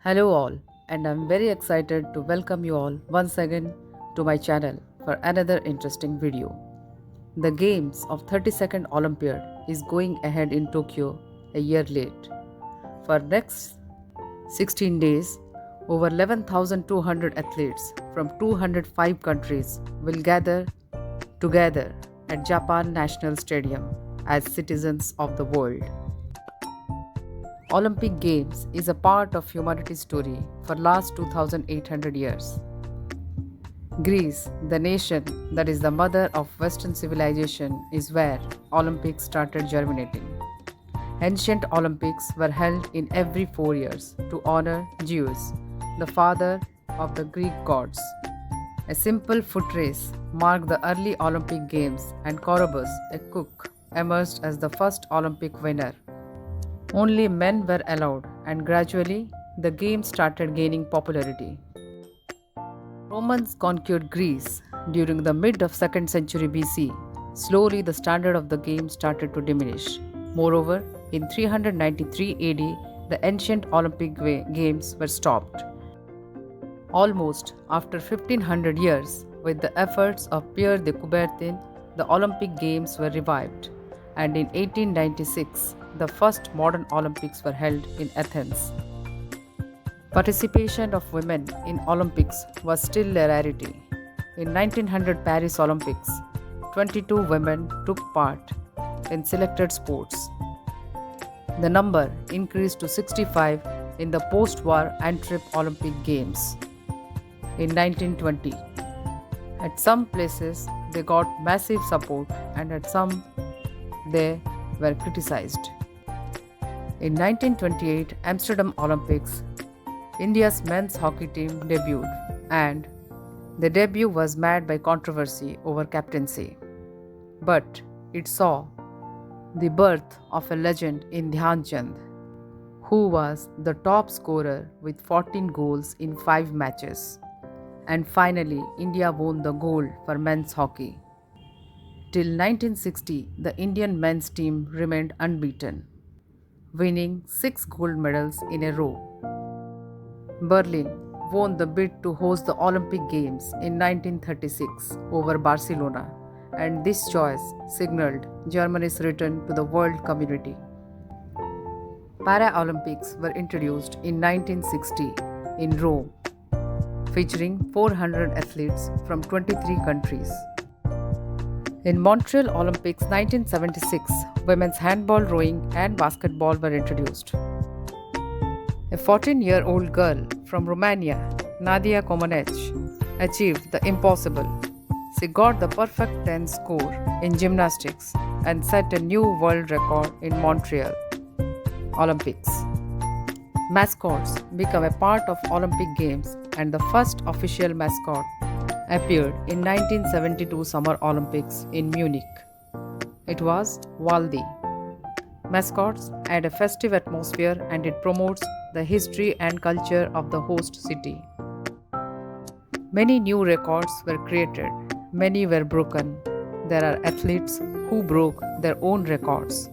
Hello, all, and I'm very excited to welcome you all once again to my channel for another interesting video. The Games of 32nd Olympiad is going ahead in Tokyo a year late. For next 16 days, over 11,200 athletes from 205 countries will gather together at Japan National Stadium as citizens of the world. Olympic Games is a part of humanity's story for last 2800 years. Greece, the nation that is the mother of Western civilization, is where Olympics started germinating. Ancient Olympics were held in every 4 years to honor Zeus, the father of the Greek gods. A simple foot race marked the early Olympic Games, and Coroebus, a cook, emerged as the first Olympic winner. Only men were allowed, and gradually the games started gaining popularity. Romans conquered Greece during the mid of 2nd century BC. Slowly the standard of the game started to diminish. Moreover, in 393 AD, the ancient Olympic Games were stopped. Almost after 1500 years, with the efforts of Pierre de Coubertin, the Olympic Games were revived, and in 1896, the first modern Olympics were held in Athens. Participation of women in Olympics was still a rarity. In 1900 Paris Olympics, 22 women took part in selected sports. The number increased to 65 in the post-war Antwerp Olympic Games in 1920. At some places, they got massive support, and at some, they were criticized. In 1928 Amsterdam Olympics, India's men's hockey team debuted, and the debut was marred by controversy over captaincy. But it saw the birth of a legend in Dhyan Chand, who was the top scorer with 14 goals in 5 matches. And finally, India won the gold for men's hockey. Till 1960, the Indian men's team remained unbeaten, winning 6 gold medals in a row. Berlin won the bid to host the Olympic Games in 1936 over Barcelona, and this choice signaled Germany's return to the world community. Paralympics were introduced in 1960 in Rome, featuring 400 athletes from 23 countries. In Montreal Olympics 1976, women's handball, rowing, and basketball were introduced. A 14-year-old girl from Romania, Nadia Comaneci, achieved the impossible. She got the perfect 10 score in gymnastics and set a new world record in Montreal Olympics. Mascots became a part of Olympic Games, and the first official mascot appeared in 1972 Summer Olympics in Munich. It was Waldi. Mascots add a festive atmosphere, and it promotes the history and culture of the host city. Many new records were created. Many were broken. There are athletes who broke their own records.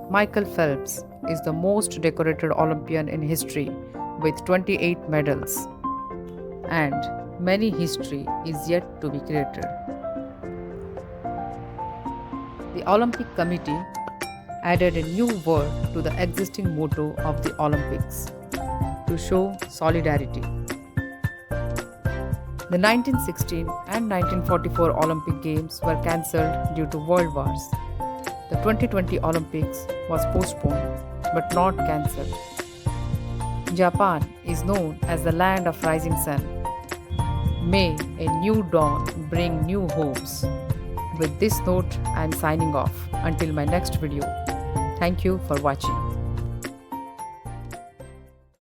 Michael Phelps is the most decorated Olympian in history with 28 medals. And many history is yet to be created. The Olympic Committee added a new word to the existing motto of the Olympics to show solidarity. The 1916 and 1944 Olympic Games were cancelled due to world wars. The 2020 Olympics was postponed but not cancelled. Japan is known as the land of rising sun. May a new dawn bring new hopes. With this note, I am signing off. Until my next video. Thank you for watching.